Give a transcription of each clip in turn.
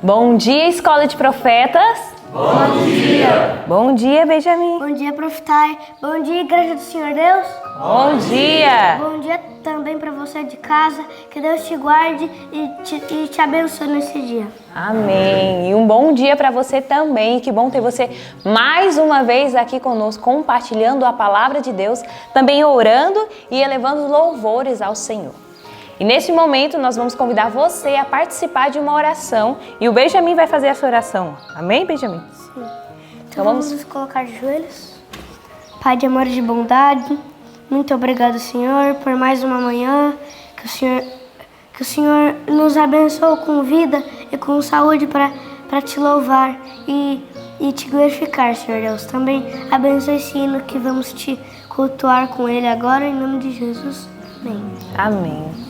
Bom dia, Escola de Profetas. Bom dia. Bom dia, Benjamin. Bom dia, Profitai. Bom dia, Igreja do Senhor Deus. Bom dia. Bom dia também para você de casa. Que Deus te guarde e te abençoe nesse dia. Amém. E um bom dia para você também. Que bom ter você mais uma vez aqui conosco, compartilhando a palavra de Deus, também orando e elevando louvores ao Senhor. E neste momento nós vamos convidar você a participar de uma oração e o Benjamin vai fazer essa oração. Amém, Benjamin? Sim. Então vamos nos colocar de joelhos. Pai de amor e de bondade, muito obrigado, Senhor, por mais uma manhã. Que o Senhor nos abençoe com vida e com saúde para te louvar e te glorificar, Senhor Deus. Também abençoe esse hino que vamos te cultuar com ele agora, em nome de Jesus. Amém. Amém.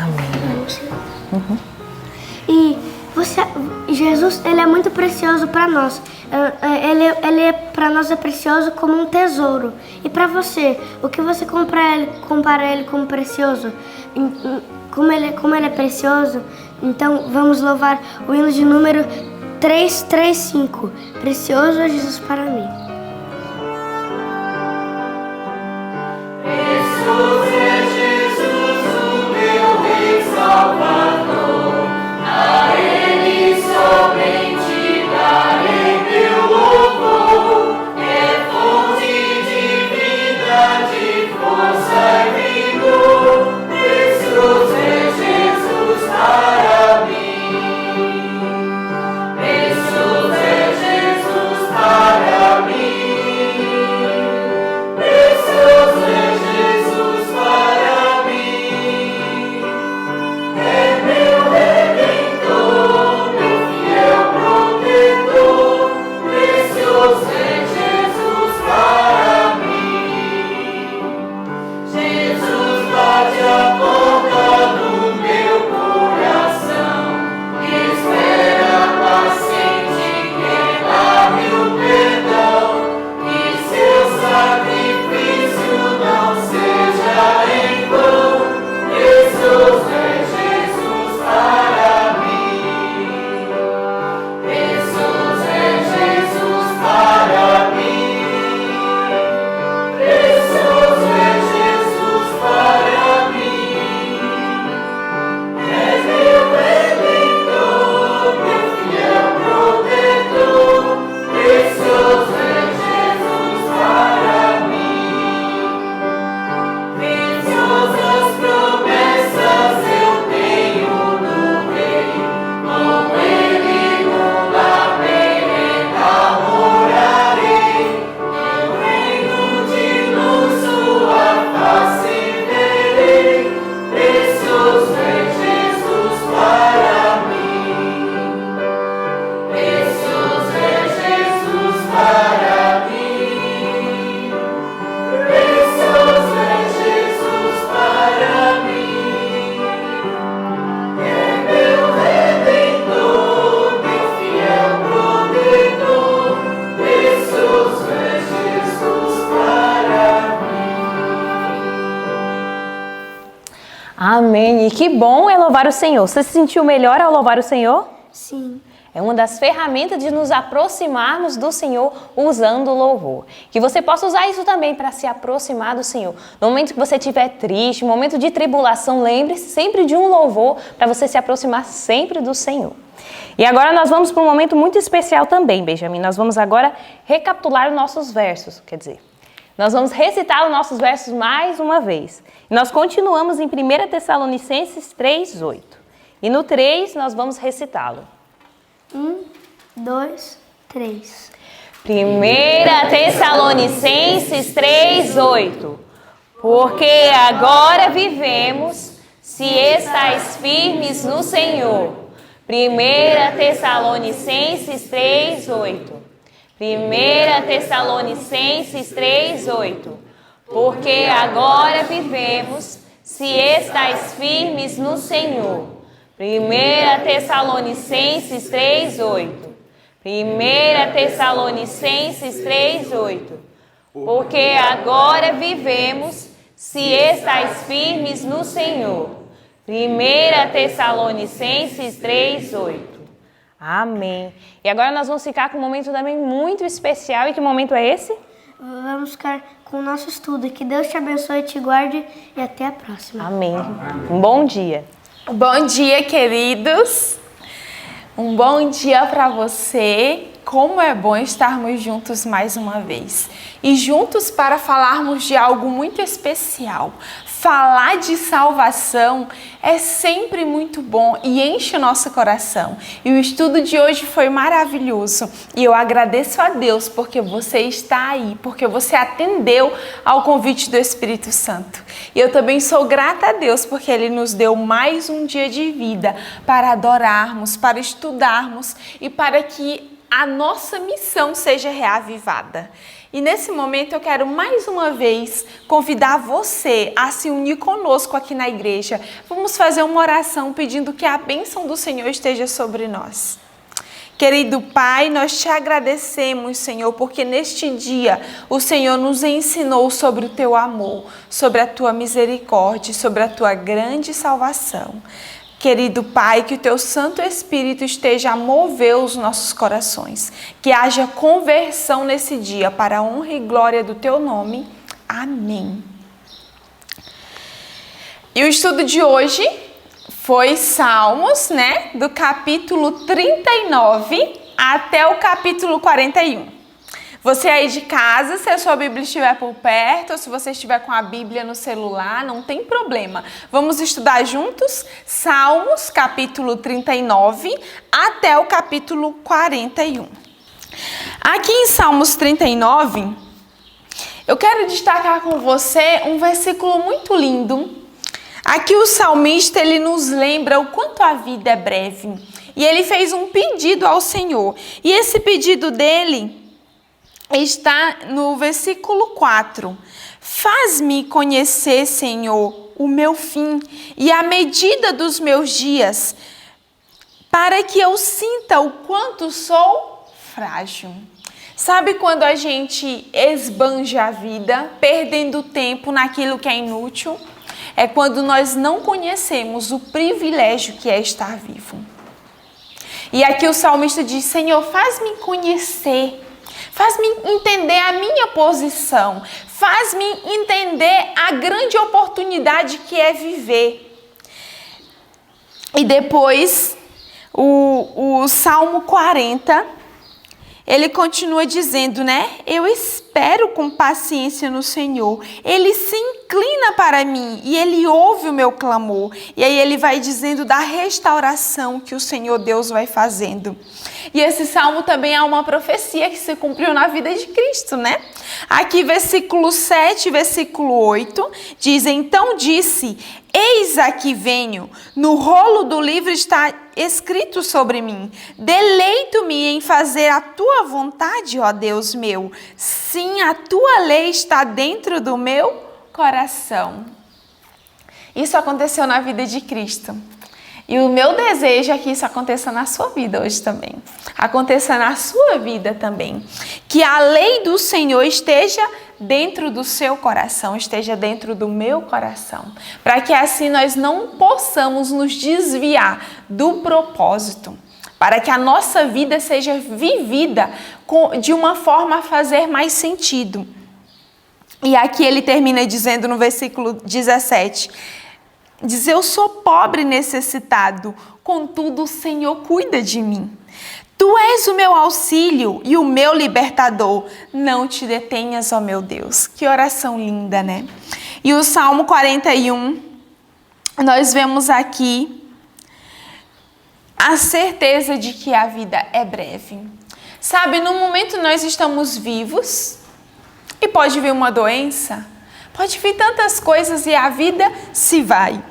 Amém. Uhum. E Jesus, ele é muito precioso para nós. Ele para nós é precioso como um tesouro. E para você, o que você compara ele como precioso? Como ele é precioso? Então vamos louvar o hino de número 335. Precioso é Jesus para mim. Salvador, a Ele somente darei meu louvor. É fonte de vida, de força e vigor. Precioso é Jesus para mim. Precioso é Jesus para mim. Precioso é Jesus para mim. É meu Redentor, meu fiel protetor, precioso é Jesus para mim. Jesus bate a porta do meu coração, espera paciente que dá-me o perdão, que seu sacrifício não seja em vão, precioso é Jesus para mim, precioso é Jesus para mim, precioso é Jesus para mim. É meu Redentor, meu fiel protetor, precioso é Jesus para mim. Preciosas promessas eu tenho no Rei, com Ele no lar perene morarei. No reino de luz sua face verei, precioso é Jesus para mim. Precioso é Jesus para mim. Precioso é Jesus para mim. É meu Redentor, meu fiel protetor, precioso é Jesus para Amém. E que bom é louvar o Senhor. Você se sentiu melhor ao louvar o Senhor? Sim. É uma das ferramentas de nos aproximarmos do Senhor usando o louvor. Que você possa usar isso também para se aproximar do Senhor. No momento que você estiver triste, no momento de tribulação, lembre-se sempre de um louvor para você se aproximar sempre do Senhor. E agora nós vamos para um momento muito especial também, Benjamin. Nós vamos agora recapitular os nossos versos, quer dizer, nós vamos recitar os nossos versos mais uma vez. E nós continuamos em 1 Tessalonicenses 3:8. E no 3 nós vamos recitá-lo. 1, 2, 3. 1 Tessalonicenses 3:8. Porque agora vivemos, se estáis firmes no Senhor. 1 Tessalonicenses 3:8. 1 Tessalonicenses 3:8. Porque agora vivemos, se estáis firmes no Senhor. 1 Tessalonicenses 3:8. 1 Tessalonicenses 3:8. Porque agora vivemos, se estáis firmes no Senhor. 1 Tessalonicenses 3:8. Amém. E agora nós vamos ficar com um momento também muito especial. E que momento é esse? Vamos ficar com o nosso estudo. Que Deus te abençoe, te guarde e até a próxima. Amém. Um bom dia. Bom dia, queridos. Um bom dia para você. Como é bom estarmos juntos mais uma vez. E juntos para falarmos de algo muito especial. Falar de salvação é sempre muito bom e enche o nosso coração. E o estudo de hoje foi maravilhoso. E eu agradeço a Deus porque você está aí, porque você atendeu ao convite do Espírito Santo. E eu também sou grata a Deus porque Ele nos deu mais um dia de vida para adorarmos, para estudarmos e para que a nossa missão seja reavivada. E nesse momento eu quero mais uma vez convidar você a se unir conosco aqui na igreja. Vamos fazer uma oração pedindo que a bênção do Senhor esteja sobre nós. Querido Pai, nós te agradecemos, Senhor, porque neste dia o Senhor nos ensinou sobre o teu amor, sobre a tua misericórdia, sobre a tua grande salvação. Querido Pai, que o Teu Santo Espírito esteja a mover os nossos corações. Que haja conversão nesse dia para a honra e glória do Teu nome. Amém. E o estudo de hoje foi Salmos, do capítulo 39 até o capítulo 41. Você aí de casa, se a sua Bíblia estiver por perto, ou se você estiver com a Bíblia no celular, não tem problema. Vamos estudar juntos Salmos, capítulo 39, até o capítulo 41. Aqui em Salmos 39, eu quero destacar com você um versículo muito lindo. Aqui o salmista, ele nos lembra o quanto a vida é breve. E ele fez um pedido ao Senhor. E esse pedido dele está no versículo 4. Faz-me conhecer, Senhor, o meu fim e a medida dos meus dias, para que eu sinta o quanto sou frágil. Sabe quando a gente esbanja a vida, perdendo tempo naquilo que é inútil? É quando nós não conhecemos o privilégio que é estar vivo. E aqui o salmista diz, Senhor, faz-me conhecer. Faz-me entender a minha posição. Faz-me entender a grande oportunidade que é viver. E depois, o Salmo 40, ele continua dizendo, eu espero com paciência no Senhor. Ele se inclina para mim e Ele ouve o meu clamor. E aí ele vai dizendo da restauração que o Senhor Deus vai fazendo. E esse salmo também é uma profecia que se cumpriu na vida de Cristo, Aqui, versículo 7, versículo 8, diz, então disse, eis aqui venho, no rolo do livro está escrito sobre mim, deleito-me em fazer a tua vontade, ó Deus meu, sim, a tua lei está dentro do meu coração. Isso aconteceu na vida de Cristo. E o meu desejo é que isso aconteça na sua vida hoje também. Aconteça na sua vida também. Que a lei do Senhor esteja dentro do seu coração, esteja dentro do meu coração. Para que assim nós não possamos nos desviar do propósito. Para que a nossa vida seja vivida de uma forma a fazer mais sentido. E aqui ele termina dizendo no versículo 17... diz, eu sou pobre e necessitado, contudo o Senhor cuida de mim. Tu és o meu auxílio e o meu libertador. Não te detenhas, ó meu Deus. Que oração linda, E o Salmo 41, nós vemos aqui a certeza de que a vida é breve. Sabe, no momento nós estamos vivos e pode vir uma doença, pode vir tantas coisas e a vida se vai.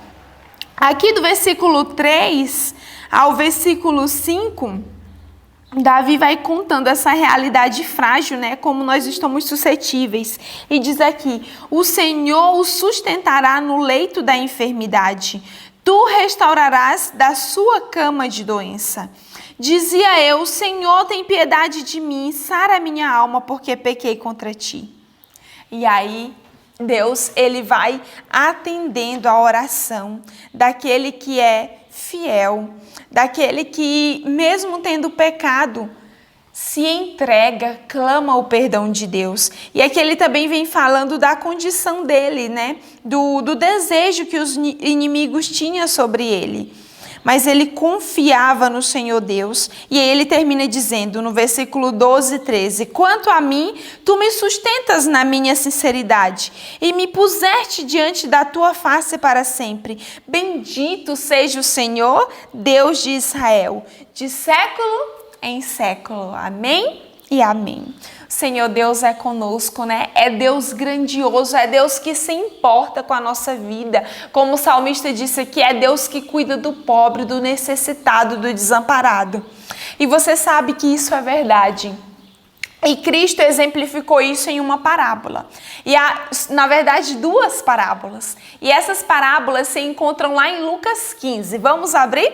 Aqui do versículo 3 ao versículo 5, Davi vai contando essa realidade frágil, como nós estamos suscetíveis. E diz aqui, o Senhor o sustentará no leito da enfermidade. Tu restaurarás da sua cama de doença. Dizia eu, Senhor, tem piedade de mim, sara minha alma, porque pequei contra ti. E aí, Deus, ele vai atendendo a oração daquele que é fiel, daquele que, mesmo tendo pecado, se entrega, clama o perdão de Deus. E aqui ele também vem falando da condição dele, né? Do desejo que os inimigos tinham sobre ele. Mas ele confiava no Senhor Deus. E aí ele termina dizendo no versículo 12 e 13: quanto a mim, tu me sustentas na minha sinceridade e me puseste diante da tua face para sempre. Bendito seja o Senhor, Deus de Israel, de século em século. Amém e amém. O Senhor Deus é conosco, né? É Deus grandioso, é Deus que se importa com a nossa vida. Como o salmista disse aqui, é Deus que cuida do pobre, do necessitado, do desamparado. E você sabe que isso é verdade. E Cristo exemplificou isso em uma parábola. E há, na verdade, duas parábolas. E essas parábolas se encontram lá em Lucas 15. Vamos abrir?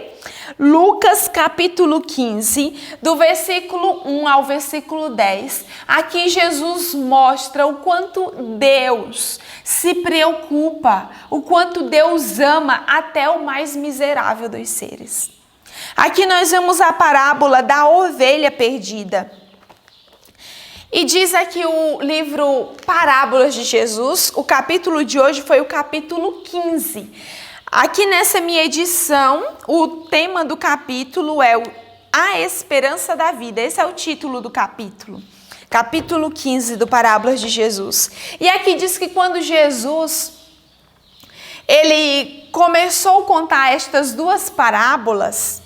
Lucas capítulo 15, do versículo 1 ao versículo 10. Aqui Jesus mostra o quanto Deus se preocupa, o quanto Deus ama até o mais miserável dos seres. Aqui nós vemos a parábola da ovelha perdida. E diz aqui o livro Parábolas de Jesus, o capítulo de hoje foi o capítulo 15. Aqui nessa minha edição, o tema do capítulo é A Esperança da Vida. Esse é o título do capítulo. Capítulo 15 do Parábolas de Jesus. E aqui diz que quando Jesus, ele começou a contar estas duas parábolas,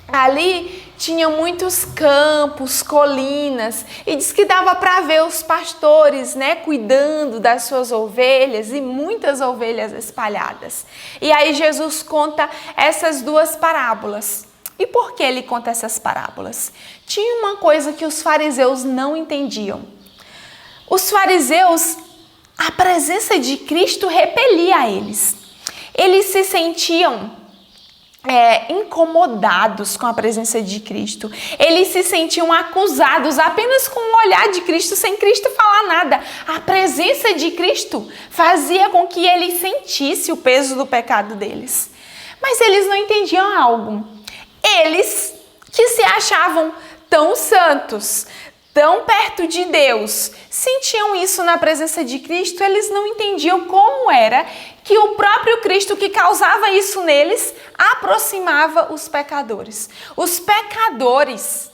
ali tinha muitos campos, colinas, e diz que dava para ver os pastores, né, cuidando das suas ovelhas e muitas ovelhas espalhadas. E aí Jesus conta essas duas parábolas. E por que ele conta essas parábolas? Tinha uma coisa que os fariseus não entendiam. Os fariseus, a presença de Cristo repelia eles. Eles se sentiam incomodados com a presença de Cristo. Eles se sentiam acusados apenas com o olhar de Cristo, sem Cristo falar nada. A presença de Cristo fazia com que eles sentissem o peso do pecado deles. Mas eles não entendiam algo. Eles que se achavam tão santos, tão perto de Deus, sentiam isso na presença de Cristo, eles não entendiam como era que o próprio Cristo que causava isso neles aproximava os pecadores. Os pecadores,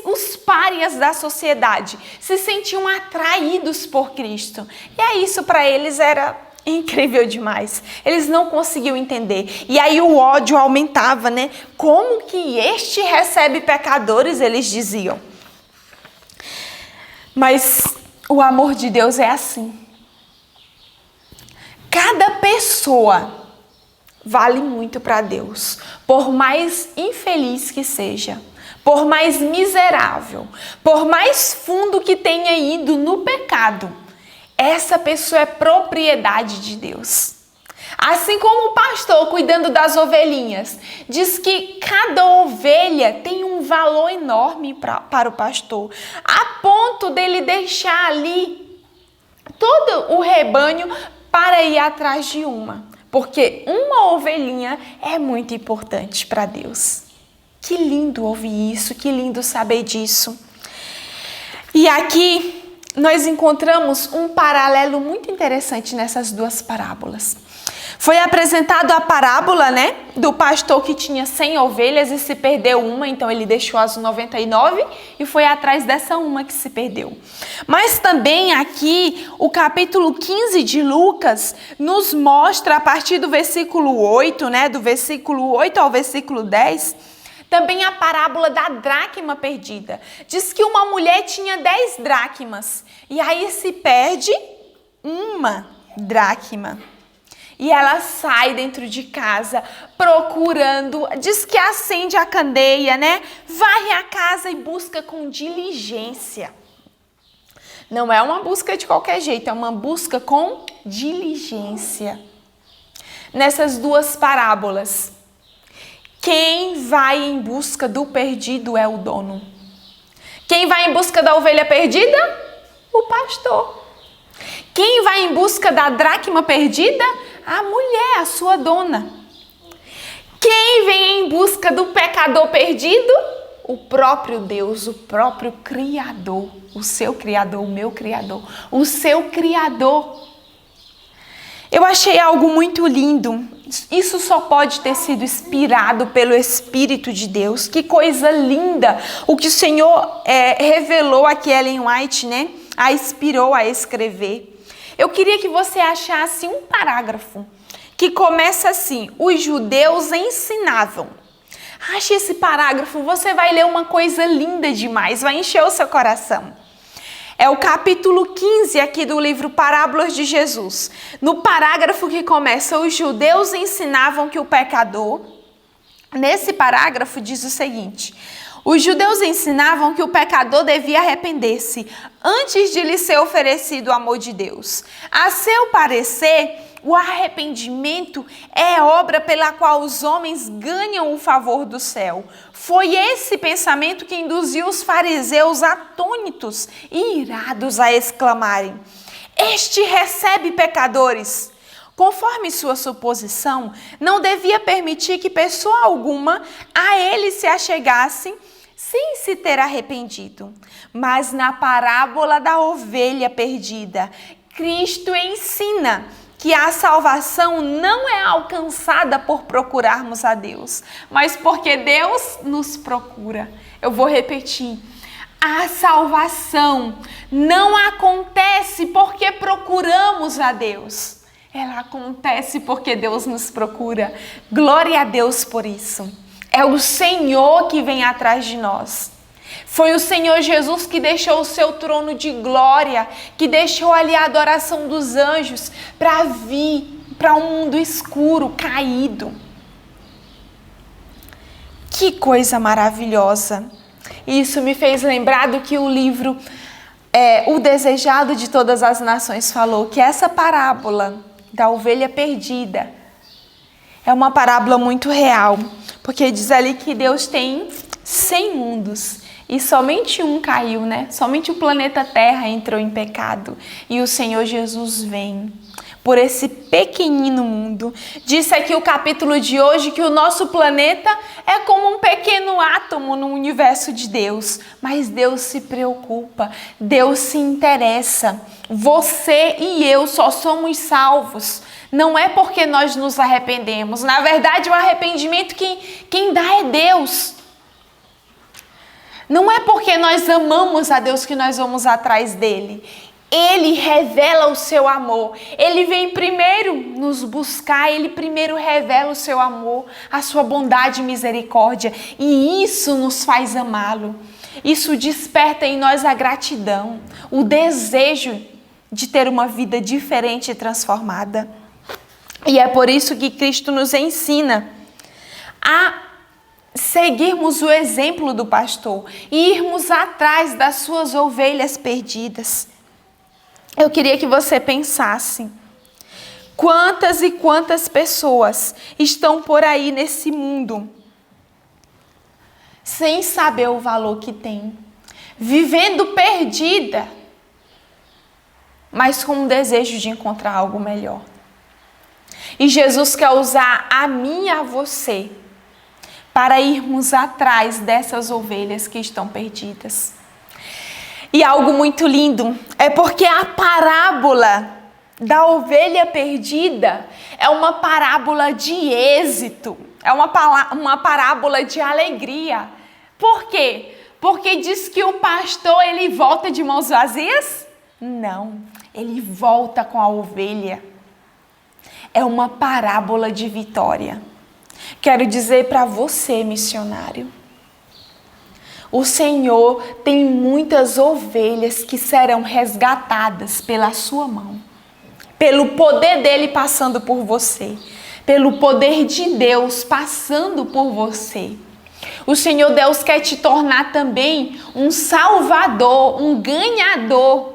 os párias da sociedade, se sentiam atraídos por Cristo. E aí isso para eles era incrível demais. Eles não conseguiam entender. E aí o ódio aumentava, né? Como que este recebe pecadores, eles diziam. Mas o amor de Deus é assim. Cada pessoa vale muito para Deus, por mais infeliz que seja, por mais miserável, por mais fundo que tenha ido no pecado, essa pessoa é propriedade de Deus. Assim como o pastor cuidando das ovelhinhas, diz que cada ovelha tem um valor enorme para o pastor, a ponto dele deixar ali todo o rebanho para ir atrás de uma, porque uma ovelhinha é muito importante para Deus. Que lindo ouvir isso, que lindo saber disso. E aqui nós encontramos um paralelo muito interessante nessas duas parábolas. Foi apresentado a parábola, né, do pastor que tinha 100 ovelhas e se perdeu uma, então ele deixou as 99 e foi atrás dessa uma que se perdeu. Mas também aqui, o capítulo 15 de Lucas nos mostra, a partir do versículo 8, né, do versículo 8 ao versículo 10, também a parábola da dracma perdida. Diz que uma mulher tinha 10 dracmas e aí se perde uma dracma. E ela sai dentro de casa procurando, diz que acende a candeia, né? Varre a casa e busca com diligência. Não é uma busca de qualquer jeito, é uma busca com diligência. Nessas duas parábolas, quem vai em busca do perdido é o dono. Quem vai em busca da ovelha perdida? O pastor. Quem vai em busca da dracma perdida? A mulher, a sua dona. Quem vem em busca do pecador perdido? O próprio Deus, o próprio Criador. O seu Criador, o meu Criador. O seu Criador. Eu achei algo muito lindo. Isso só pode ter sido inspirado pelo Espírito de Deus. Que coisa linda! O que o Senhor revelou a Ellen White, né? A inspirou a escrever. Eu queria que você achasse um parágrafo que começa assim: os judeus ensinavam. Ache esse parágrafo, você vai ler uma coisa linda demais, vai encher o seu coração. É o capítulo 15 aqui do livro Parábolas de Jesus. No parágrafo que começa, os judeus ensinavam que o pecador... Nesse parágrafo diz o seguinte: os judeus ensinavam que o pecador devia arrepender-se antes de lhe ser oferecido o amor de Deus. A seu parecer, o arrependimento é obra pela qual os homens ganham o favor do céu. Foi esse pensamento que induziu os fariseus atônitos e irados a exclamarem: este recebe pecadores. Conforme sua suposição, não devia permitir que pessoa alguma a ele se achegasse sem se ter arrependido. Mas na parábola da ovelha perdida, Cristo ensina que a salvação não é alcançada por procurarmos a Deus, mas porque Deus nos procura. Eu vou repetir. A salvação não acontece porque procuramos a Deus. Ela acontece porque Deus nos procura. Glória a Deus por isso. É o Senhor que vem atrás de nós. Foi o Senhor Jesus que deixou o seu trono de glória, que deixou ali a adoração dos anjos para vir para um mundo escuro, caído. Que coisa maravilhosa! Isso me fez lembrar do que o livro O Desejado de Todas as Nações falou, que essa parábola da ovelha perdida é uma parábola muito real, porque diz ali que Deus tem 100 mundos e somente um caiu, né? Somente o planeta Terra entrou em pecado e o Senhor Jesus vem por esse pequenino mundo. Disse aqui o capítulo de hoje que o nosso planeta é como um pequeno átomo no universo de Deus, mas Deus se preocupa, Deus se interessa. Você e eu só somos salvos. Não é porque nós nos arrependemos. Na verdade, o arrependimento quem dá é Deus. Não é porque nós amamos a Deus que nós vamos atrás dele. Ele revela o seu amor. Ele vem primeiro nos buscar. Ele primeiro revela o seu amor, a sua bondade e misericórdia. E isso nos faz amá-lo. Isso desperta em nós a gratidão, o desejo de ter uma vida diferente e transformada. E é por isso que Cristo nos ensina a seguirmos o exemplo do pastor e irmos atrás das suas ovelhas perdidas. Eu queria que você pensasse, quantas e quantas pessoas estão por aí nesse mundo sem saber o valor que tem, vivendo perdida, mas com um desejo de encontrar algo melhor. E Jesus quer usar a mim e a você para irmos atrás dessas ovelhas que estão perdidas. E algo muito lindo é porque a parábola da ovelha perdida é uma parábola de êxito, é uma parábola de alegria. Por quê? Porque diz que o pastor ele volta de mãos vazias? Não, ele volta com a ovelha. É uma parábola de vitória. Quero dizer para você, missionário, o Senhor tem muitas ovelhas que serão resgatadas pela sua mão, pelo poder dele passando por você, pelo poder de Deus passando por você. O Senhor Deus quer te tornar também um salvador, um ganhador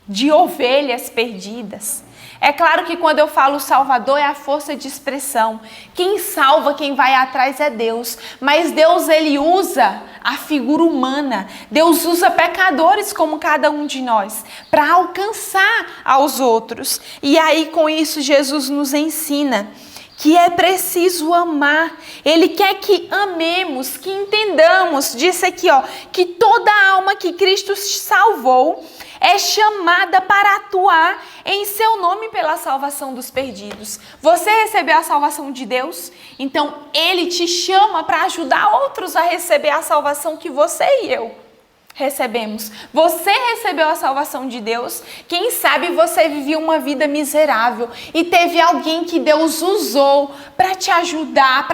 de ovelhas perdidas. É claro que quando eu falo Salvador é a força de expressão. Quem salva, quem vai atrás é Deus. Mas Deus, ele usa a figura humana. Deus usa pecadores como cada um de nós para alcançar aos outros. E aí com isso Jesus nos ensina que é preciso amar. Ele quer que amemos, que entendamos. Disse aqui, que toda alma que Cristo salvou é chamada para atuar em seu nome pela salvação dos perdidos. Você recebeu a salvação de Deus? Então Ele te chama para ajudar outros a receber a salvação que você e eu recebemos. Você recebeu a salvação de Deus. Quem sabe você vivia uma vida miserável e teve alguém que Deus usou para te ajudar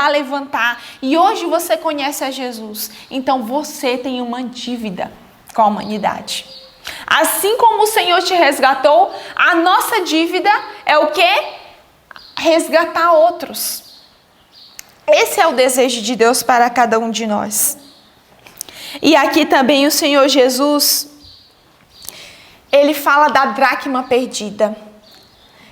a levantar. E hoje você conhece a Jesus. Então você tem uma dívida com a humanidade. Assim como o Senhor te resgatou, a nossa dívida é o quê? Resgatar outros. Esse é o desejo de Deus para cada um de nós. E aqui também o Senhor Jesus, ele fala da dracma perdida.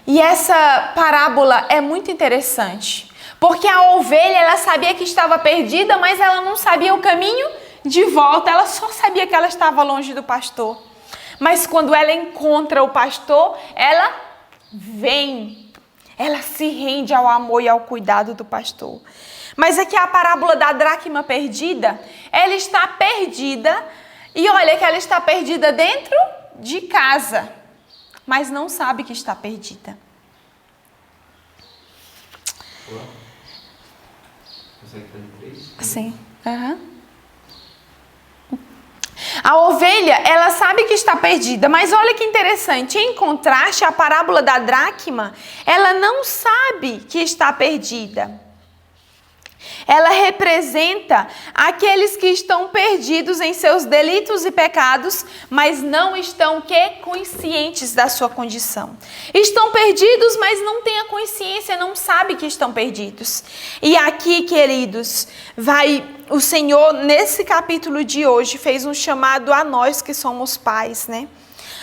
E essa parábola é muito interessante, porque a ovelha, ela sabia que estava perdida, mas ela não sabia o caminho de volta, ela só sabia que ela estava longe do pastor. Mas quando ela encontra o pastor, ela vem, ela se rende ao amor e ao cuidado do pastor. Mas aqui a parábola da dracma perdida, ela está perdida, e olha que ela está perdida dentro de casa, mas não sabe que está perdida. Consegue fazer 3? Sim. A ovelha, ela sabe que está perdida, mas olha que interessante, em contraste, a parábola da dracma, ela não sabe que está perdida. Ela representa aqueles que estão perdidos em seus delitos e pecados, mas não estão conscientes da sua condição. Estão perdidos, mas não têm a consciência, não sabem que estão perdidos. E aqui, queridos, o Senhor, nesse capítulo de hoje, fez um chamado a nós que somos pais, né?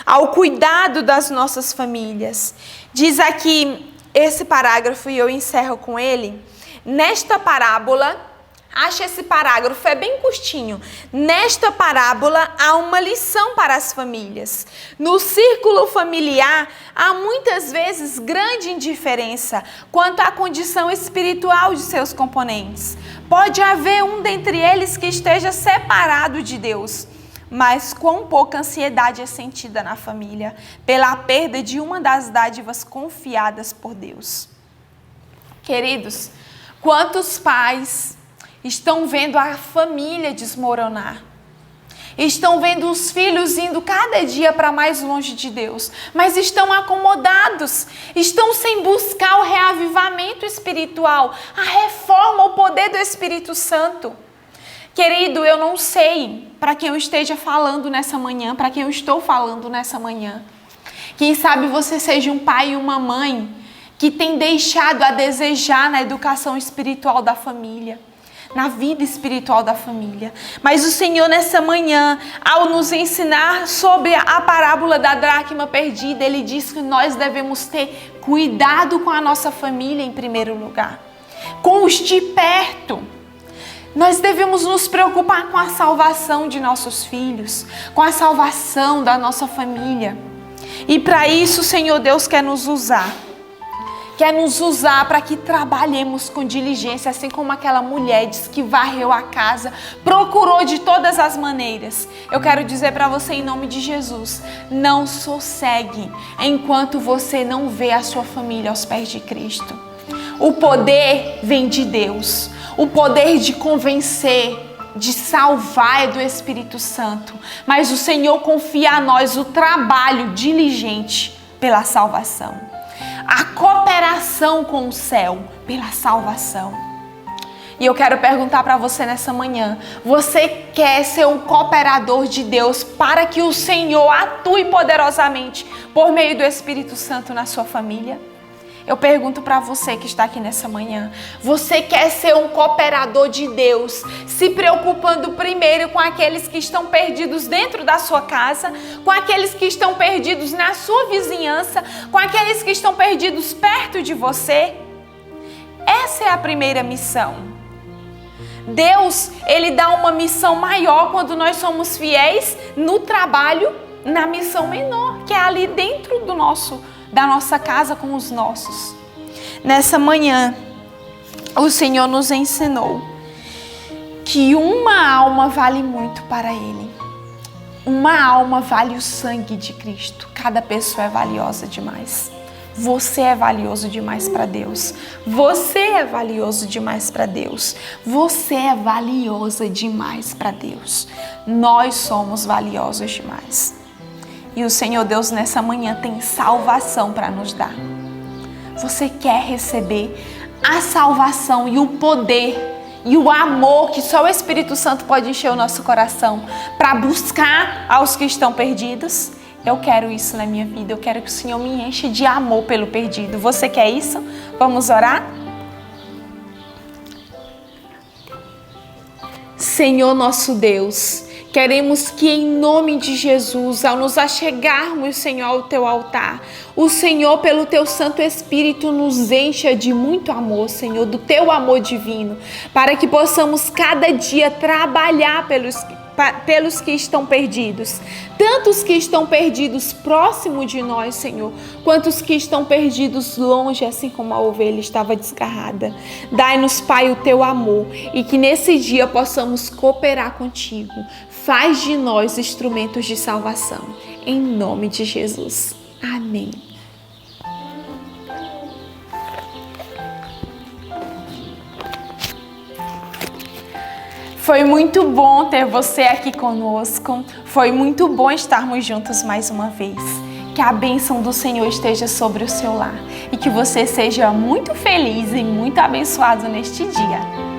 Ao cuidado das nossas famílias. Diz aqui esse parágrafo, e eu encerro com ele. Nesta parábola, acha esse parágrafo, é bem curtinho. Nesta parábola há uma lição para as famílias. No círculo familiar, há muitas vezes grande indiferença quanto à condição espiritual de seus componentes. Pode haver um dentre eles que esteja separado de Deus, mas quão pouca ansiedade é sentida na família pela perda de uma das dádivas confiadas por Deus. Queridos, quantos pais estão vendo a família desmoronar? Estão vendo os filhos indo cada dia para mais longe de Deus, mas estão acomodados, estão sem buscar o reavivamento espiritual, a reforma, o poder do Espírito Santo. Querido, eu não sei para quem eu esteja falando nessa manhã, para quem eu estou falando nessa manhã. Quem sabe você seja um pai e uma mãe que tem deixado a desejar na educação espiritual da família, na vida espiritual da família. Mas o Senhor nessa manhã, ao nos ensinar sobre a parábola da dracma perdida, Ele diz que nós devemos ter cuidado com a nossa família em primeiro lugar, com os de perto. Nós devemos nos preocupar com a salvação de nossos filhos, com a salvação da nossa família. E para isso o Senhor Deus quer nos usar. Quer nos usar para que trabalhemos com diligência, assim como aquela mulher diz que varreu a casa, procurou de todas as maneiras. Eu quero dizer para você em nome de Jesus, não sossegue enquanto você não vê a sua família aos pés de Cristo. O poder vem de Deus, o poder de convencer, de salvar é do Espírito Santo, mas o Senhor confia a nós o trabalho diligente pela salvação. A cooperação com o céu pela salvação. E eu quero perguntar para você nessa manhã, você quer ser um cooperador de Deus para que o Senhor atue poderosamente por meio do Espírito Santo na sua família? Eu pergunto para você que está aqui nessa manhã, você quer ser um cooperador de Deus, se preocupando primeiro com aqueles que estão perdidos dentro da sua casa, com aqueles que estão perdidos na sua vizinhança, com aqueles que estão perdidos perto de você? Essa é a primeira missão. Deus, Ele dá uma missão maior quando nós somos fiéis no trabalho, na missão menor, que é ali dentro da nossa casa com os nossos. Nessa manhã, o Senhor nos ensinou que uma alma vale muito para Ele. Uma alma vale o sangue de Cristo. Cada pessoa é valiosa demais. Você é valioso demais para Deus. Você é valioso demais para Deus. Você é valiosa demais para Deus. Nós somos valiosos demais. E o Senhor Deus nessa manhã tem salvação para nos dar. Você quer receber a salvação e o poder e o amor que só o Espírito Santo pode encher o nosso coração para buscar aos que estão perdidos? Eu quero isso na minha vida. Eu quero que o Senhor me enche de amor pelo perdido. Você quer isso? Vamos orar? Senhor nosso Deus, queremos que em nome de Jesus, ao nos achegarmos, Senhor, ao Teu altar, o Senhor, pelo Teu Santo Espírito, nos encha de muito amor, Senhor, do Teu amor divino, para que possamos cada dia trabalhar pelos que estão perdidos, tanto os que estão perdidos próximo de nós, Senhor, quanto os que estão perdidos longe, assim como a ovelha estava desgarrada. Dai-nos, Pai, o Teu amor e que nesse dia possamos cooperar contigo. Faz de nós instrumentos de salvação, em nome de Jesus. Amém. Foi muito bom ter você aqui conosco. Foi muito bom estarmos juntos mais uma vez. Que a bênção do Senhor esteja sobre o seu lar e que você seja muito feliz e muito abençoado neste dia.